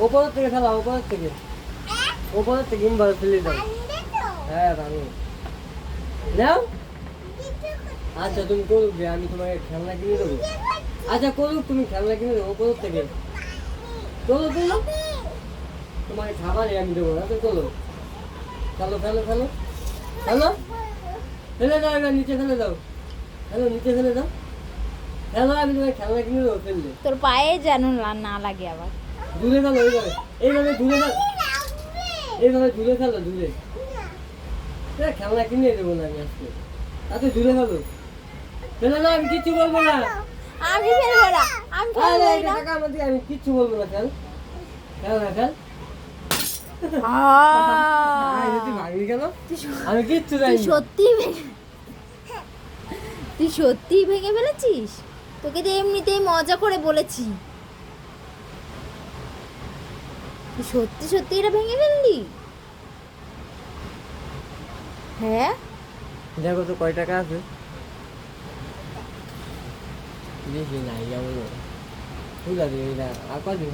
ওপরের থেকে ফেলা, ওপরের থেকে ইনভার ফেলে দাও। হ্যাঁ ভালো নাও। আচ্ছা তুমি করুক যে আমি তোমাকে খেলনা কিনে দেবো। আচ্ছা করুক, তুমি খেলনা কিনে দেবো ওপরের থেকে। চলো চলো, তোমাকে খাবারই আমি দেবো না, তো চলো। চলো ফেলো ফেলো ফেলো, ফেলে দাও, এবার নিচে ফেলে দাও। ফেলো, নিচে ফেলে দাও। ফেলো, আমি তোমাকে খেলনা কিনে দেবো ফেললে। তোর পায়ে যেন না লাগে আবার। দূরে ফেলো, এইভাবে এইভাবে দূরে ফেলো, এইভাবে দূরে ফেলো, দূরে। খেলনা কিনে দেবো না আমি আজকে, তাতে দূরে ফেলো। ফেলে না, আমি কিচ্ছু বলবো না। আমি ফেলবো না, আমি আরে ফেলবো এটা না। টাকা আমাদের, আমি কিচ্ছু বলবো না। খেল খেল না খেল। তুই ভাগবি কেন? আমি কিচ্ছু তুই জানি না। সত্যিই ভেঙে ফেলেছিস? তোকে তো এমনিতেই মজা করে বলেছি। তুই সত্যি সত্যি এটা ভেঙে ফেললি? হ্যাঁ। দেখো তো কয় টাকা আছে। বেশি নাই, যেমন আর কদিন